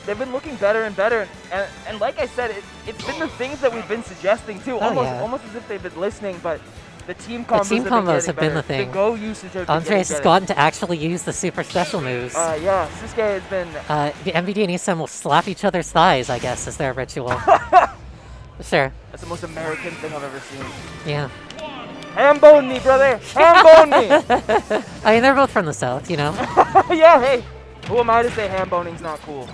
they've been looking better and better. And like I said, it's been the things that we've been suggesting too. Almost as if they've been listening, but the team combos have been the thing. The go usage have Andres has gotten to actually use the super special moves. Yeah, sisqui has been... the MVD and ESAM will slap each other's thighs, I guess, as their ritual. Sure. That's the most American thing I've ever seen. Yeah. Ham-bone me, brother! Ham-bone me! I mean, they're both from the South, you know? Yeah, hey! Who am I to say ham-boning's not cool?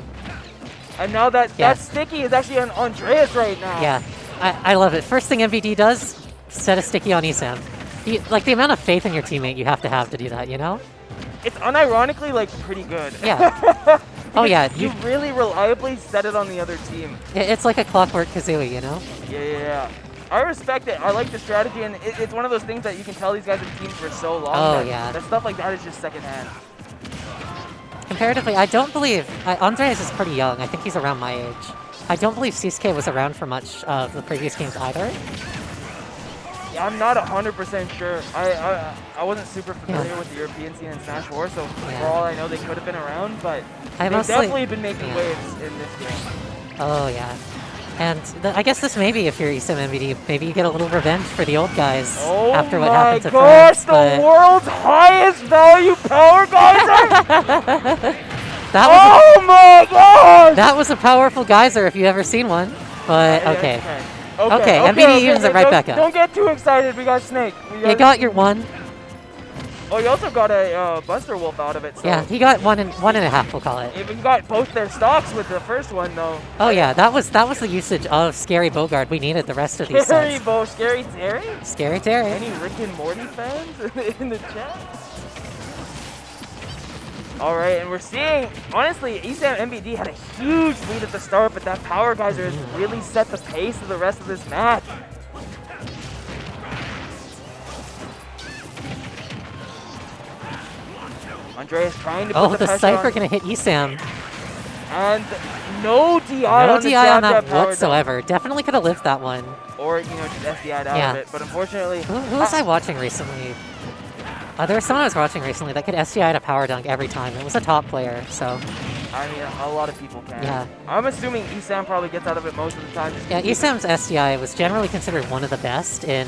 And now that sticky is actually on Andreas right now. Yeah, I love it. First thing MVD does, set a sticky on ESAM. Like, the amount of faith in your teammate you have to do that, you know? It's unironically, like, pretty good. Yeah. Oh, yeah. You really reliably set it on the other team. It's like a clockwork kazooie, you know? Yeah. I respect it. I like the strategy, and it's one of those things that you can tell these guys have been teams for so long. Oh, that stuff like that is just secondhand. Comparatively, I don't believe... Andres is pretty young. I think he's around my age. I don't believe sisqui was around for much of the previous games either. Yeah, I'm not 100% sure. I wasn't super familiar with the European scene in Smash 4, so for all I know, they could have been around, but they've definitely been making waves in this game. Oh, yeah. And I guess this may be, if you're ESAM MVD, maybe you get a little revenge for the old guys after what happened to France. Oh my gosh, the world's highest value power geyser! Oh my gosh! That was a powerful geyser if you've ever seen one. But, okay, MVD uses it right back up. Don't get too excited, we got Snake. You got your one. Oh, you also got a Buster Wolf out of it. So. Yeah, he got one and a half, we'll call it. You got both their stocks with the first one, though. Oh yeah, that was the usage of Scary Bogard. We needed the rest of these sets. Scary Terry? Scary Terry. Any Rick and Morty fans in the chat? All right, and we're seeing, honestly, ESAM MVD had a huge lead at the start, but that Power Geyser has really set the pace of the rest of this match. Andreas trying to put the pressure Cypher on. gonna hit ESAM. And no DI no on the DI on that power whatsoever. Definitely could have lived that one. Or, just SDI'd out of it. But unfortunately... Who was I watching recently? There was someone I was watching recently that could SDI to power dunk every time. It was a top player, so... I mean, a lot of people can. Yeah. I'm assuming ESAM probably gets out of it most of the time. Yeah, ESAM's SDI was generally considered one of the best in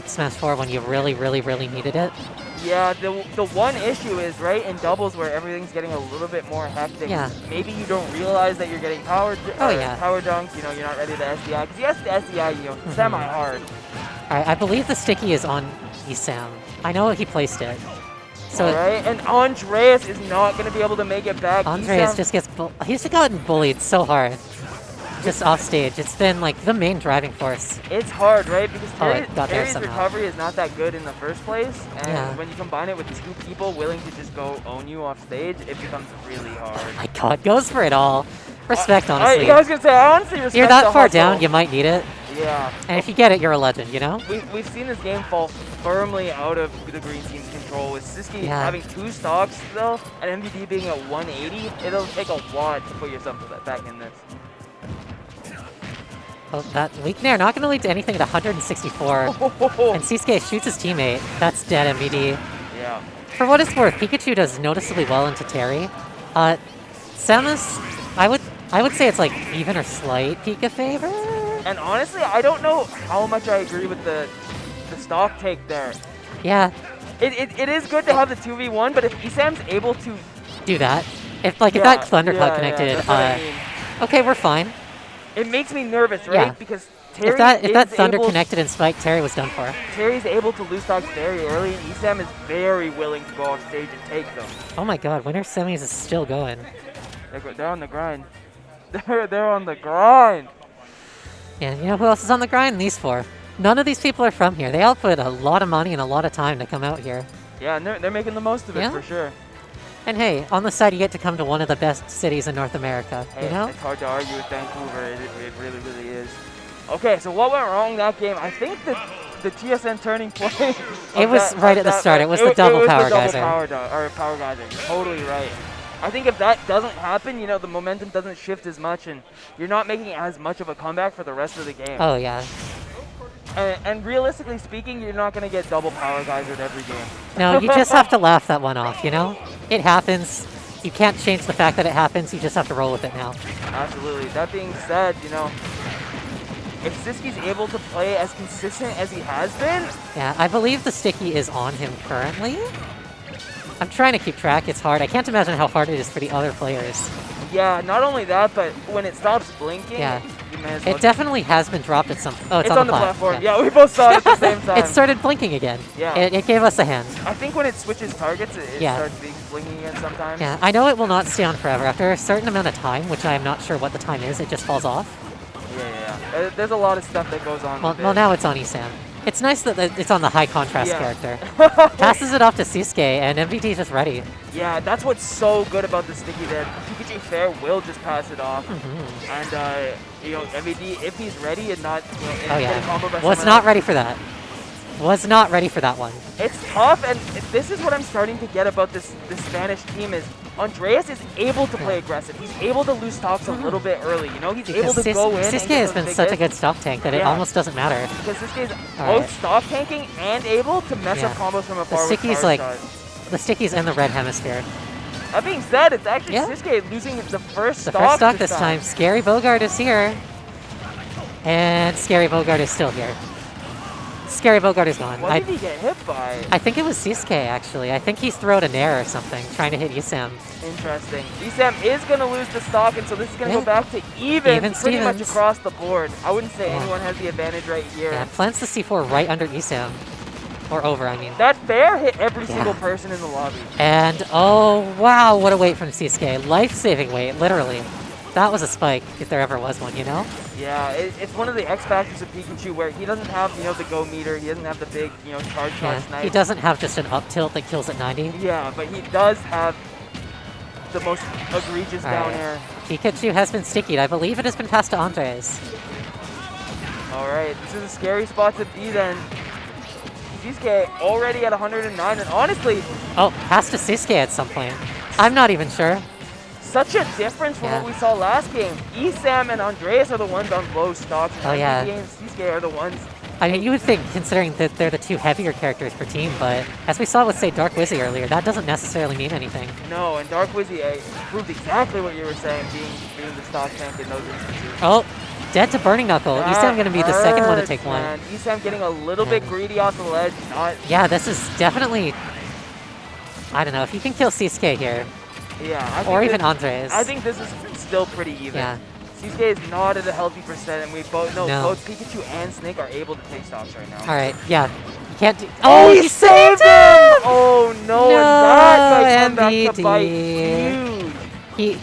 Smash 4 when you really, really, really needed it. Yeah, the one issue is, right, in doubles where everything's getting a little bit more hectic, maybe you don't realize that you're getting power dunked, you're not ready to SDI. Because yes, the SDI, semi-hard. Alright, I believe the sticky is on ESAM. I know he placed it. So Alright, and Andreas is not going to be able to make it back. Andreas just gets... He's gotten bullied so hard. Just off stage. It's been like the main driving force. It's hard, right? Because Terry's recovery is not that good in the first place. And when you combine it with two people willing to just go own you off stage, it becomes really hard. Oh my god, goes for it all. Respect, honestly. I was going to say, I honestly respect You're that far down, you might need it. Yeah. And if you get it, you're a legend, you know? We've seen this game fall firmly out of the green team's control. With sisqui having 2 stocks, though, and MVD being at 180, it'll take a lot to put yourself back in this. Well, that weak nair not going to lead to anything at 164. And sisqui shoots his teammate. That's dead MVD. Yeah. For what it's worth, Pikachu does noticeably well into Terry. Samus, I would say it's like even or slight Pika favor. And honestly, I don't know how much I agree with the stock take there. Yeah. It is good to have the 2v1, but if ESAM's able to do that, if that Thundercloud connected, okay, we're fine. It makes me nervous, right? Yeah. Because Terry if that Thunder connected and Spike, Terry was done for. Terry's able to lose stocks very early, and ESAM is very willing to go off stage and take them. Oh my god, Winter Semis is still going. They're on the grind. They're on the grind. Yeah, you know who else is on the grind? These 4. None of these people are from here. They all put a lot of money and a lot of time to come out here. Yeah, and they're making the most of it for sure. And hey, on the side, you get to come to one of the best cities in North America, you know? It's hard to argue with Vancouver. It really, really is. Okay, so what went wrong that game? I think the TSN turning point... It was right at the start. It was the double power geyser. Power geyser. You're totally right. I think if that doesn't happen, the momentum doesn't shift as much, and you're not making as much of a comeback for the rest of the game. Oh, yeah. And realistically speaking, you're not going to get double power geysered every game. No, you just have to laugh that one off, you know? It happens. You can't change the fact that it happens, you just have to roll with it now. Absolutely. That being said, you know, if sisqi's able to play as consistent as he has been... Yeah, I believe the sticky is on him currently. I'm trying to keep track, it's hard. I can't imagine how hard it is for the other players. Yeah, not only that, but when it stops blinking... Yeah. It definitely has been dropped at some... Oh, it's on the platform. Yeah, we both saw it at the same time. It started blinking again. Yeah. It gave us a hand. I think when it switches targets, it starts blinking again sometimes. Yeah, I know it will not stay on forever. After a certain amount of time, which I am not sure what the time is, it just falls off. Yeah. There's a lot of stuff that goes on. Well, now it's on ESAM. It's nice that it's on the high contrast character. Passes it off to sisqui, and MVD is just ready. Yeah, that's what's so good about the sticky there. Pikachu Fair will just pass it off. And, you know, MVD, if he's ready and not, you know, combo by Was not ready for that. Was not ready for that one. It's tough, and this is what I'm starting to get about this Spanish team is Andreas is able to play aggressive. He's able to lose stocks a little bit early. You know, he's able to go in. sisqui has been such a good stock tank that it almost doesn't matter. Because sisqui is both stock tanking and able to mess up combos from afar. The sticky's like the sticky's in the red hemisphere. That being said, it's actually sisqui losing the first stock. The first stock this time. Scary Bogart is here, and Scary Bogart is still here. Scary Bogart is gone. What did he get hit by? I think it was sisqui, actually. I think he's thrown a nair or something, trying to hit ESAM. Interesting. ESAM is going to lose the stock, and so this is going to go back to even pretty much across the board. I wouldn't say anyone has the advantage right here. Yeah, plants the C4 right under ESAM. Or over, I mean. That bear hit every single person in the lobby. And, oh, wow, what a weight from sisqui. Life-saving weight, literally. That was a spike, if there ever was one, you know? Yeah, it's one of the X factors of Pikachu where he doesn't have, you know, the go meter. He doesn't have the big, you know, charge snipe. He doesn't have just an up tilt that kills at 90. Yeah, but he does have the most egregious down air. Pikachu has been stickied. I believe it has been passed to Andres. Alright, this is a scary spot to be then. sisqui already at 109, and honestly... Oh, passed to sisqui at some point. I'm not even sure. Such a difference from what we saw last game. ESAM and Andreas are the ones on low stocks. Oh, yeah. And sisqui are the ones... I mean, you would think, considering that they're the two heavier characters per team, but as we saw with, say, Dark Wizzy earlier, that doesn't necessarily mean anything. No, and Dark Wizzy proved exactly what you were saying, being the stock tank in those instances. Oh, dead to Burning Knuckle. ESAM going to be the second one to take one. ESAM getting a little bit greedy off the ledge. Yeah, this is definitely... I don't know, if you can kill sisqui here. Yeah, or even Andres. I think this is still pretty even. Yeah. sisqui is not at a healthy percent, and we both know both Pikachu and Snake are able to take stocks right now. Alright, yeah. You can't do... Oh, he saved him! Oh, no, and that might come back to bite huge.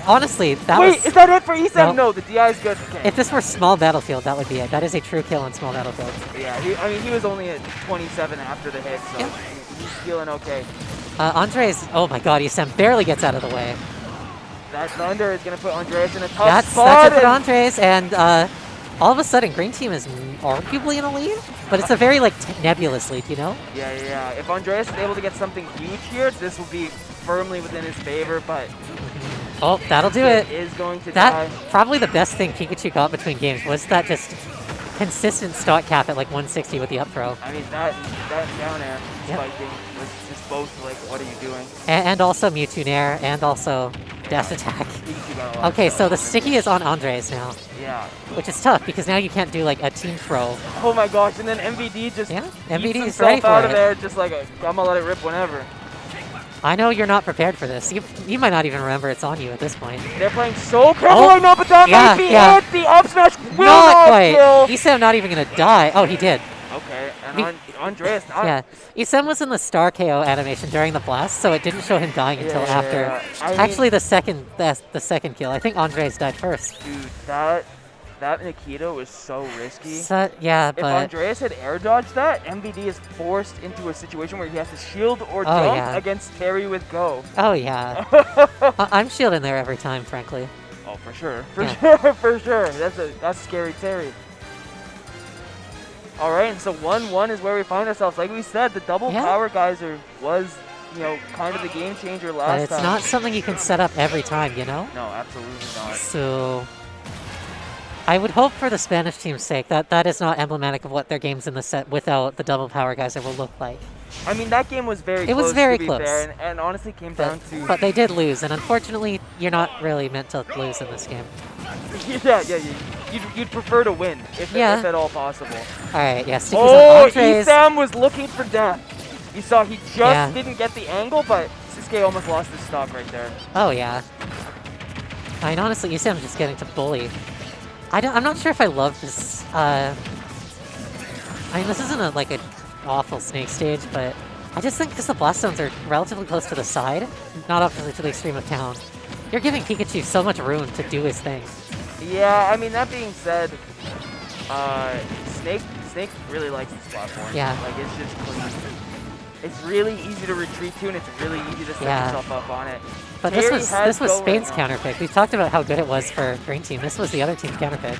Honestly, that was... Wait, is that it for ESAM? No, the DI is good. Okay. If this were small battlefield, that would be it. That is a true kill on small battlefield. Yeah, I mean, he was only at 27 after the hit, so he's feeling okay. Andres, oh my god, ESAM barely gets out of the way. That thunder is going to put Andres in a tough spot. That's it for Andres, and all of a sudden, Green Team is arguably in a lead, but it's a very, like, nebulous lead, you know? Yeah. If Andres is able to get something huge here, this will be firmly within his favor, but... Oh, that'll do it. Is going to die. Probably the best thing Pikachu got between games was that just consistent stock cap at, like, 160 with the up throw. I mean, that down air spiking was just both, like, what are you doing? And also Mewtwo Nair, and also dash attack. Okay, so the sticky is on Andres now. Yeah. Which is tough, because now you can't do, like, a team throw. Oh my gosh, and then MVD just MVD is ready for out of there, just like, I'm gonna let it rip whenever. I know you're not prepared for this. You might not even remember it's on you at this point. They're playing so careful right now, but that might be it! The up smash will not kill! ESAM not even gonna die. Oh, he did. Okay, and Andreas not... Yeah, ESAM was in the star KO animation during the blast, so it didn't show him dying until after. Actually, the second kill. I think Andres died first. Dude, that Nikita was so risky. Yeah, but... If Andreas had air dodged that, MVD is forced into a situation where he has to shield or jump against Terry with Go. Oh, yeah. I'm shielding there every time, frankly. Oh, for sure. For sure. That's scary Terry. Alright, and so 1-1 is where we find ourselves. Like we said, the double power geyser was, you know, kind of the game changer last time. But it's not something you can set up every time, you know? No, absolutely not. So... I would hope for the Spanish team's sake that that is not emblematic of what their games in the set without the double power geyser will look like. I mean, that game was very close. It was very to be close. Fair, and honestly came down to... But they did lose, and unfortunately, you're not really meant to lose in this game. yeah. You'd prefer to win, if at all possible. Alright, yeah, Sticky's on Andres. ESAM was looking for death. You saw he just didn't get the angle, but sisqui almost lost his stock right there. Oh, yeah. I mean, honestly, ESAM's just getting to bully. I'm not sure if I love this, I mean, this isn't like an awful Snake stage, but I just think because the blast zones are relatively close to the side, not up to the extreme of town, you're giving Pikachu so much room to do his thing. Yeah, I mean, that being said, Snake really likes this platform. Yeah. Like, it's just clean. It's really easy to retreat to, and it's really easy to set yourself up on it. But this was Spain's counter pick. We've talked about how good it was for Green Team. This was the other team's counter pick.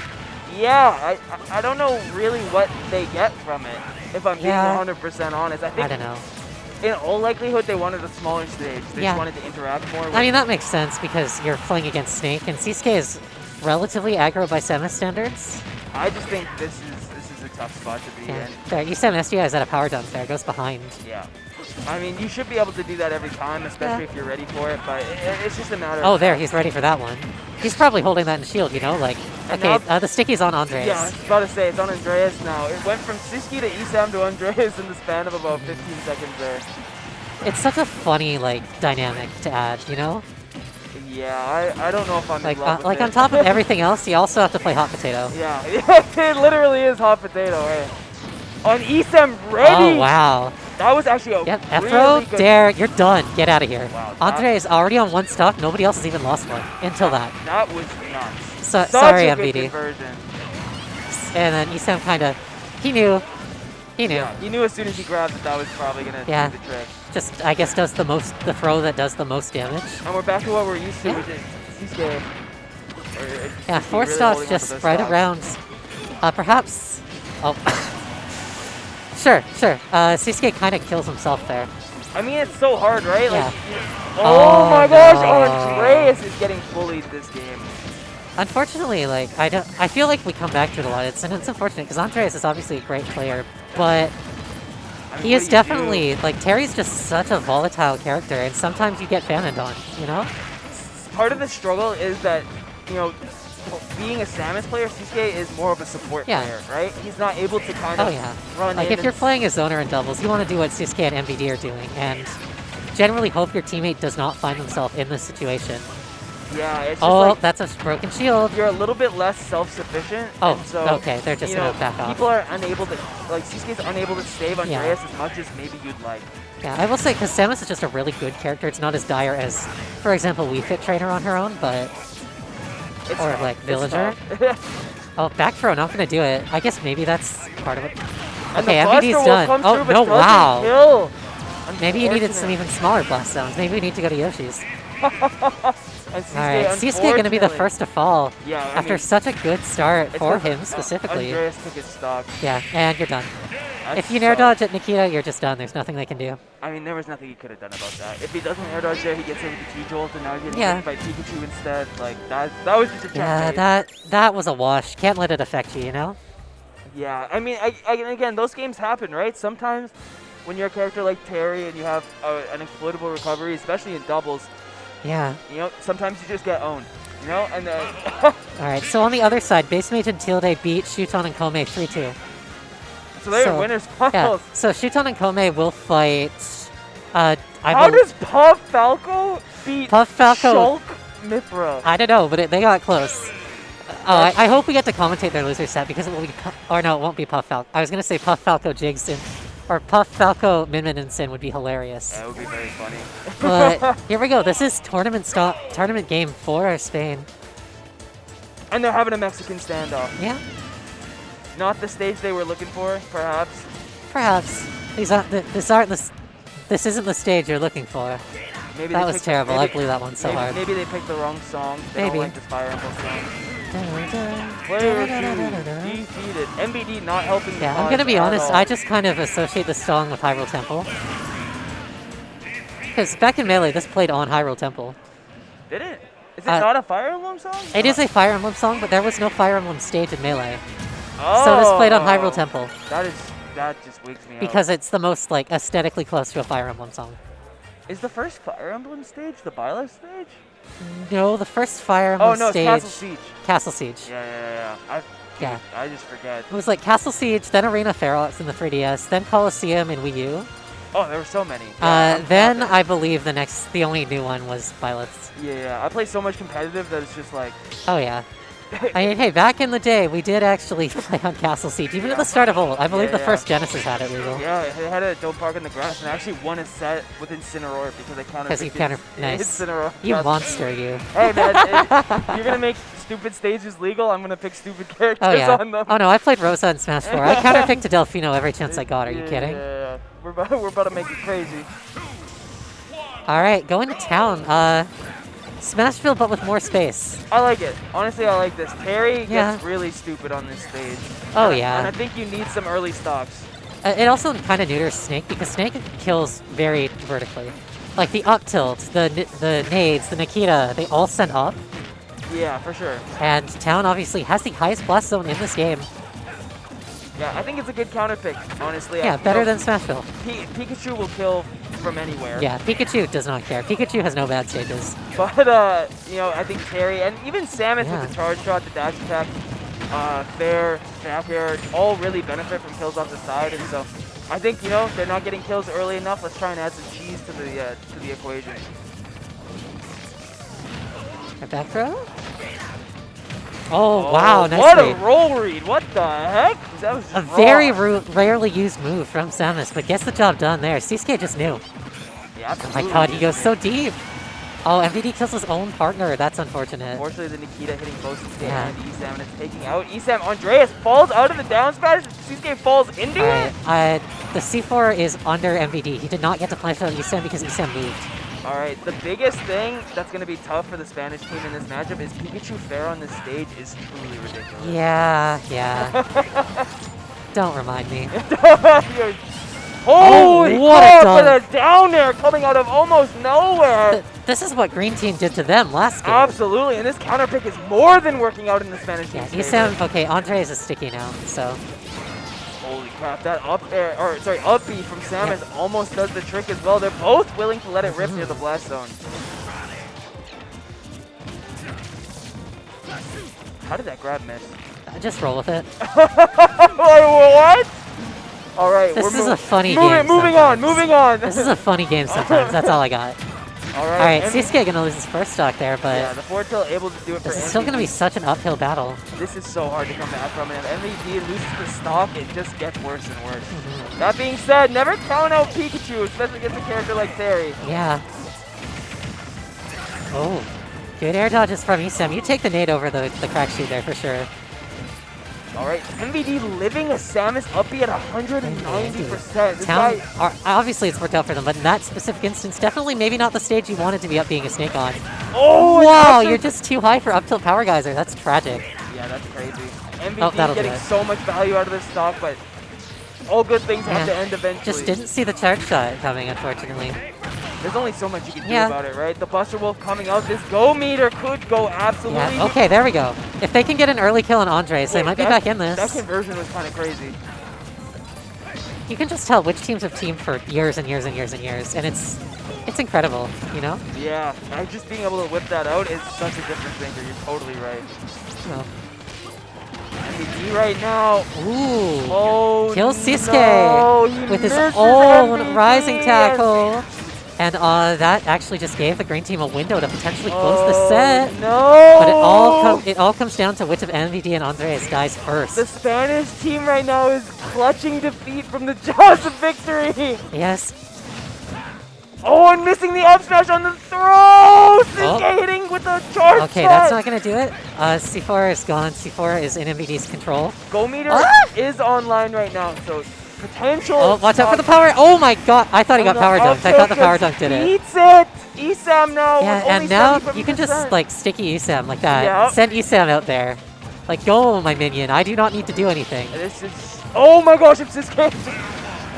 Yeah, I don't know really what they get from it, if I'm being 100% honest. I don't know. In all likelihood, they wanted a smaller stage. They just wanted to interact more with I mean, that makes sense because you're playing against Snake, and sisqui is relatively aggro by Samus standards. I just think this is a tough spot to be in. Fair. ESAM SDI is at a power dump there. It goes behind. Yeah. I mean, you should be able to do that every time, especially if you're ready for it, but it's just a matter of... Oh, there, he's ready for that one. He's probably holding that in shield, you know? Like, okay, the sticky's on Andres. Yeah, I was about to say, it's on Andreas now. It went from sisqui to ESAM to Andreas in the span of about 15 seconds there. It's such a funny, like, dynamic to add, you know? Yeah, I don't know if I'm in love with like it. On top of everything else, you also have to play hot potato. Yeah, it literally is hot potato, right? On ESAM, ready! Oh, wow. That was actually a Efro, really good... Dare, you're done. Get out of here. Wow, Andre is already on one stock. Nobody else has even lost one until that. That was nuts. Sorry, MVD. And then ESAM kind of, he knew. Yeah, he knew as soon as he grabbed it that was probably going to do the trick. Just, I guess, does the throw that does the most damage. And we're back to what we're used to, which is sisqui. Yeah, 4 really stocks just right around. Perhaps. Oh. Sure. sisqui kind of kills himself there. I mean, it's so hard, right? Yeah. Like, oh my gosh, Andreas is getting bullied this game. Unfortunately, like, I feel like we come back to it a lot. It's unfortunate because Andreas is obviously a great player, but he is definitely, like, Terry's just such a volatile character, and sometimes you get banned on, you know? Part of the struggle is that, you know, being a Samus player, sisqui is more of a support player, right? He's not able to kind of run like, if you're playing a zoner in doubles, you want to do what sisqui and MVD are doing, and generally hope your teammate does not find themselves in this situation. Yeah, it's just like, that's a broken shield. You're a little bit less self-sufficient. Oh, so, okay, they're just going to back off. People are unable to, like, sisqi's unable to save Andreas as much as maybe you'd like. Yeah, I will say, because Samus is just a really good character, it's not as dire as, for example, Wii Fit Trainer on her own, but... It's or, like, Villager. Oh, back throw, not going to do it. I guess maybe that's part of it. Okay, MVD's done. Oh, no, wow. Maybe you needed some even smaller blast zones. Maybe we need to go to Yoshi's. Alright, sisqui going to be the first to fall after such a good start for him specifically. Andreas took his stock. Yeah, and you're done. If you air dodge at Nikita, you're just done. There's nothing they can do. I mean, there was nothing he could have done about that. If he doesn't air dodge there, he gets hit with the T-Jolt, and now he's getting hit by Pikachu instead. Like, that was just a checkmate. Yeah, that was a wash. Can't let it affect you, you know? Yeah, I mean, again, those games happen, right? Sometimes when you're a character like Terry and you have an exploitable recovery, especially in doubles, you know, sometimes you just get owned, you know? And Alright, so on the other side, Base Mage and Tilde beat Shuton and Kome 3-2. So they're winners finals. Yeah. So Shuton and Kome will fight. How does Puff Falco beat Shulk Mithra? I don't know, but they got close. I hope we get to commentate their loser set because it will be. Or no, it won't be Puff Falco. I was gonna say Puff Falco Jigs or Puff Falco Min Min and Sin would be hilarious. That would be very funny. But here we go. This is tournament game for Spain. And they're having a Mexican standoff. Yeah. Not the stage they were looking for, perhaps. Perhaps. This isn't the stage you're looking for. Maybe that was terrible. I blew that one so hard. Maybe they picked the wrong song. They don't like this Fire Emblem song. Player 2 defeated. MVD not helping. Yeah, I'm gonna be honest. I just kind of associate this song with Hyrule Temple. Because back in Melee, this played on Hyrule Temple. Did it? Is it not a Fire Emblem song? It is a Fire Emblem song, but there was no Fire Emblem stage in Melee. Oh, so this played on Hyrule Temple. That is that just wigs me out. Because it's the most, like, aesthetically close to a Fire Emblem song. Is the first Fire Emblem stage the Byleth stage? No, the first Fire Emblem stage... Oh, no, it's Castle Siege. Castle Siege. Yeah. I just forget. It was like Castle Siege, then Arena Ferox in the 3DS, then Colosseum in Wii U. Oh, there were so many. Then I believe the only new one was Byleth. Yeah, I play so much competitive that it's just like... Oh, yeah. I mean, hey, back in the day, we did actually play on Castle Siege, even at the start of old. I believe the first Genesis had it legal. Yeah, it had a Don't Park in the Grass, and I actually won a set with Incineroar because I countered Nice. Incineroar. You monster, you. Hey, man, you're going to make stupid stages legal, I'm going to pick stupid characters on them. Oh, no, I played Rosa in Smash 4. I counterpicked a Delfino every chance I got. Are you kidding? Yeah. We're about to make it crazy. All right, going to town. Smashville, but with more space. I like it. Honestly, I like this. Terry gets really stupid on this stage. Oh, yeah. And I think you need some early stocks. It also kind of neuters Snake, because Snake kills very vertically. Like the up tilt, the nades, the Nikita, they all send up. Yeah, for sure. And Town obviously has the highest blast zone in this game. Yeah, I think it's a good counter pick, honestly. Yeah, better than Smashville. Pikachu will kill from anywhere. Yeah, Pikachu does not care. Pikachu has no bad stages. But, you know, I think Terry, and even Samus with the charge shot, the dash attack, Fair, back air, all really benefit from kills off the side, and so I think, you know, they're not getting kills early enough. Let's try and add some cheese to the equation. A back throw? Oh, wow, nice What read. a roll read. What the heck? That was just a very rarely used move from Samus, but gets the job done there. Sisqui just knew. Yeah, oh my god, he goes so deep. Oh, MVD kills his own partner. That's unfortunate. Unfortunately, the Nikita hitting both Sisqui and ESAM, and it's taking out ESAM. Andreas falls out of the down smash. Sisqui falls into it. The C4 is under MVD. He did not get to punish out ESAM because ESAM moved. Alright, the biggest thing that's going to be tough for the Spanish team in this matchup is Pikachu fair on this stage is truly ridiculous. Yeah. Don't remind me. Holy crap, with a down air coming out of almost nowhere. This is what Green Team did to them last game. Absolutely, and this counter pick is more than working out in the Spanish team. Yeah, ESAM, okay, Andres is sticky now, so. Holy crap, that up B from Samus almost does the trick as well. They're both willing to let it rip near the blast zone. How did that grab miss? Just roll with it. What? Alright, this is a funny game. Moving on. This is a funny game sometimes, that's all I got. Alright, Sisqui gonna lose his first stock there, but... Yeah, the forward tilt able to do it for This is still gonna be such an uphill battle. This is so hard to come back from, and if MVD loses the stock, it just gets worse and worse. That being said, never count out Pikachu, especially against a character like Terry. Yeah. Oh, good air dodges from ESAM. You take the nade over the crack shoot there for sure. Alright, MVD living a Samus up B at 190%. Obviously it's worked out for them, but in that specific instance, definitely maybe not the stage you wanted to be up being a snake on. Oh, wow, you're just too high for up tilt power geyser. That's tragic. Yeah, that's crazy. MVD getting so much value out of this stock, but all good things have to end eventually. Just didn't see the charge shot coming, unfortunately. There's only so much you can do about it, right? The Buster Wolf coming out. This go meter could go absolutely... Yeah, okay, there we go. If they can get an early kill on Andres, they might be back in this. That conversion was kind of crazy. You can just tell which teams have teamed for years and years and years and years, and it's incredible, you know? Yeah, just being able to whip that out is such a different thinker. You're totally right. Oh. MVD right now. Ooh. Oh, kills Sisqui with his own rising tackle. And that actually just gave the green team a window to potentially close the set. No! But it all comes down to which of MVD and Andres dies first. The Spanish team right now is clutching defeat from the jaws of victory. Yes. Oh, and missing the up smash on the throw! Sisqui hitting with the charge Okay, shot. that's not going to do it. C4 is gone. C4 is in MVD's control. Go meter is online right now, so potential. Oh, watch out for the power. Oh my god. I thought he got power dunked. I thought the power dunk did it. Beats it. ESAM now. Yeah, and now you can just like sticky ESAM like that. Yep. Send ESAM out there. Like, go, my minion. I do not need to do anything. This is. Oh my gosh, it's Sisqui.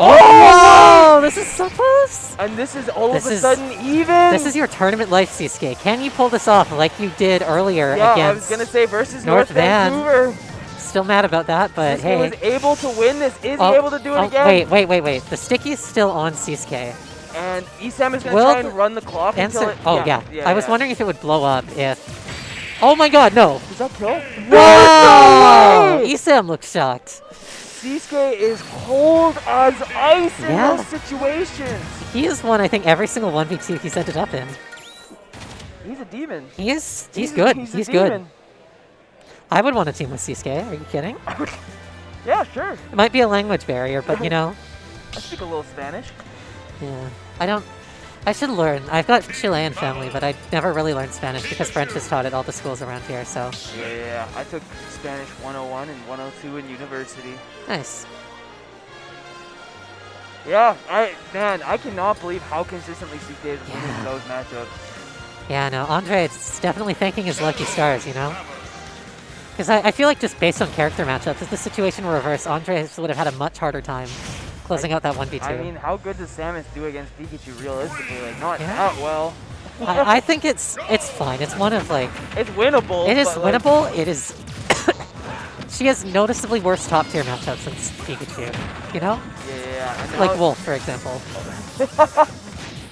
Oh, this is so close. And this is all of a sudden even. This is your tournament life, Sisqui. Can you pull this off like you did earlier against I was going to say versus North Vancouver. still mad about that, but hey. He was able to win this. Is he able to do it again? Wait. The sticky's still on sisqui. And ESAM is going to try and run the clock until it... I was wondering if it would blow up if... Oh my god, no! Does that kill? Wow! ESAM looks shocked. sisqui is cold as ice in those situations. He has won, I think, every single 1v2 he's ended up in. He's a demon. He's good. He's good. I would want to team with sisqui. Are you kidding? Yeah, sure. It might be a language barrier, but you know. I speak a little Spanish. Yeah. I should learn. I've got Chilean family, but I never really learned Spanish because French is taught at all the schools around here, so. Yeah. I took Spanish 101 and 102 in university. Nice. Yeah, I cannot believe how consistently sisqui is winning those matchups. Yeah, no, Andre is definitely thanking his lucky stars, you know? Because I feel like just based on character matchups, if the situation were reversed, Andre would have had a much harder time closing out that 1v2. I mean, how good does Samus do against Pikachu realistically? Like, not that well. I think it's fine. It's one of, like... It's winnable. It is winnable. Like, it is... She has noticeably worse top-tier matchups than Pikachu, you know? Yeah. Like Wolf, for example.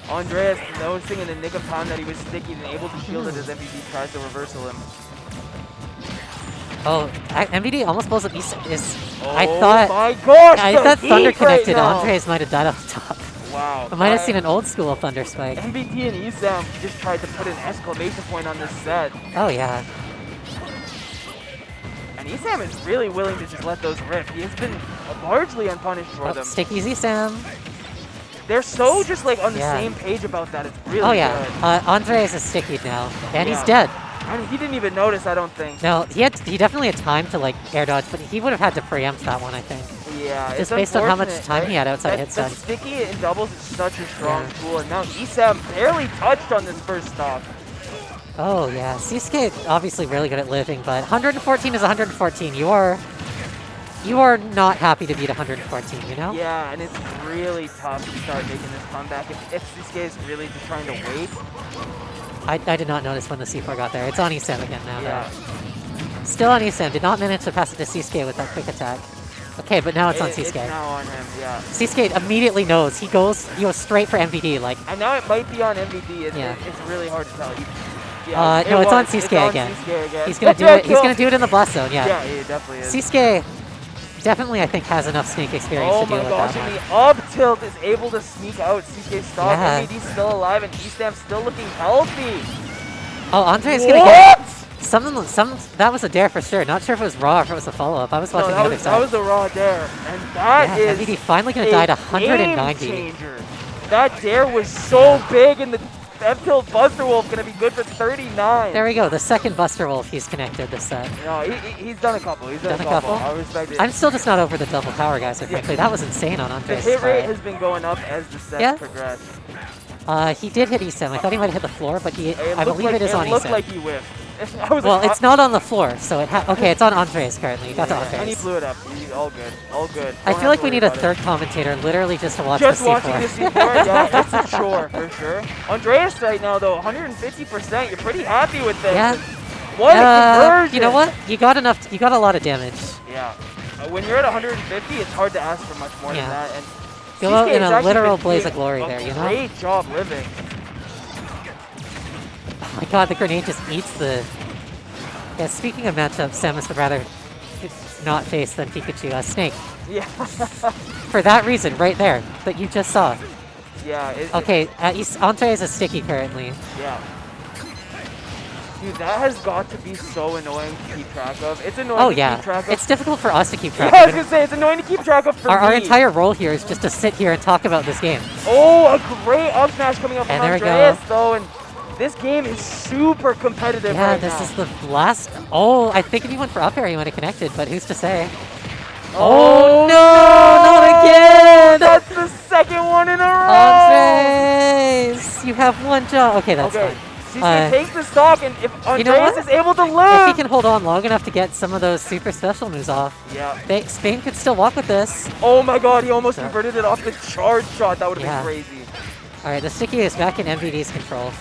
Andreas noticing in the nick of time that he was sticky and able to shield it as MVD tries to reversal him. Oh, MVD almost blows up I thought... my gosh! I thought Thunder connected. Right Andres might have died off the top. Wow. I might have seen an old school Thunder Spike. MVD and ESAM just tried to put an exclamation point on this set. Oh, yeah. And ESAM is really willing to just let those rip. He has been largely unpunished for them. Stick easy, Sam. They're so just like on the same page about that. It's really good. Andres is sticky now, and he's dead. I mean, he didn't even notice, I don't think. No, he definitely had time to like air dodge, but he would have had to preempt that one, I think. Yeah, just based on how much time he had outside hit stun. Sticky in doubles is such a strong tool, and now ESAM barely touched on this first stock. Oh yeah, sisqui obviously really good at living, but 114 is 114. You are not happy to beat 114, you know? Yeah, and it's really tough to start making this comeback if sisqui is really just trying to wait. I did not notice when the C4 got there. It's on ESAM again now, though. Still on ESAM. Did not manage to pass it to sisqui with that quick attack. Okay, but now it's on sisqui. It's now on him, yeah. sisqui immediately knows. He goes straight for MVD, like. And now it might be on MVD. It's really hard to tell. No, it's on sisqui again. He's gonna do it. He's gonna do it in the blast zone. Yeah, he definitely is. sisqui definitely, I think, has enough sneak experience to deal with that one. Oh my gosh, and the up tilt is able to sneak out. sisqui stock. MVD's still alive, and ESAM's still looking healthy. Oh, Andre's gonna get that was a dare for sure. Not sure if it was raw or if it was a follow-up. I was watching the other side. That was a raw dare, and that is MVD finally gonna die to 190. Game changer. That dare was so big, and the F-tilt Buster Wolf gonna be good for 39. There we go. The second Buster Wolf he's connected this set. No, he's done a couple. He's done a couple. I respect it. I'm still just not over the double power guys. Frankly, that was insane on Andres. The hit rate has been going up as the sets progress. He did hit ESAM. I thought he might have hit the floor, but I believe it is on ESAM. It looked like he whiffed. Well, it's not on the floor, so okay, it's on Andres currently. You got the Andres. And he blew it up. All good. All good. I feel like we need a third commentator literally just to watch the C4. Just watching the C4? Yeah, it's a chore, for sure. Andreas right now, though, 150%. You're pretty happy with this. Yeah. What a conversion! You know what? You got a lot of damage. Yeah. When you're at 150, it's hard to ask for much more than that. And go out in a literal blaze of glory there, you know? Great job living. Oh my god, the grenade just eats the... Yeah, speaking of matchups, Samus would rather not face than Pikachu. Snake. Yeah. For that reason, right there, that you just saw. Yeah. Okay, Andre is a sticky currently. Yeah. Dude, that has got to be so annoying to keep track of. It's annoying to keep track of. It's difficult for us to keep track of. I was going to say, it's annoying to keep track of for me. Our entire role here is just to sit here and talk about this game. Oh, a great up smash coming up from Andreas, though. And this game is super competitive right now. Yeah, this is the last... Oh, I think if he went for up air, he might have connected, but who's to say? Oh, no! Not again! That's the second one in a row! Andres! You have one job. Okay, that's fine. sisqui takes the stock, and if Andreas is able to live... If he can hold on long enough to get some of those super special moves off, Spain could still walk with this. Oh my god, he almost converted it off the charge shot. That would have been crazy. Alright, the sticky is back in MVD's control.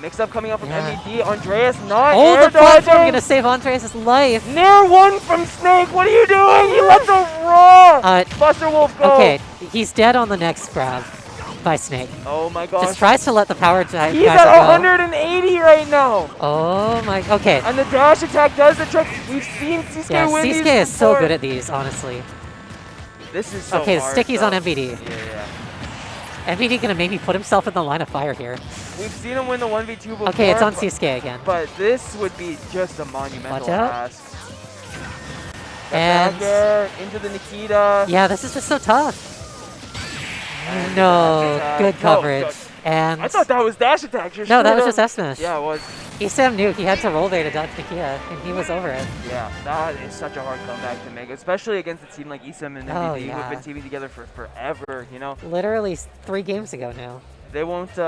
Mix-up coming up from MVD. Andreas not Oh, air the platform dodging. gonna save Andres' life. Nair 1 from Snake. What are you doing? He let the raw Buster Wolf go. Okay, he's dead on the next grab by Snake. Oh my gosh. Just tries to let the power guys He's at 180 right now. Oh my, okay. And the dash attack does the trick. We've seen sisqui win these sisqui is so before. good at these, honestly. This is so okay, hard, Sticky's though. on MVD. Yeah. MVD gonna maybe put himself in the line of fire here. We've seen him win the 1v2 before. Okay, it's on sisqui again. But this would be just a monumental Watch out. task. And back air into the Nikita. Yeah, this is just so tough. And No, good coverage. And I thought that was dash attack. no, that was just S smash. Yeah, it was. ESAM knew he had to roll there to dodge Nikita, and he was over it. Yeah, that is such a hard comeback to make, especially against a team like ESAM and MVD who have been teaming together for forever, you know? Literally 3 games ago now. They won't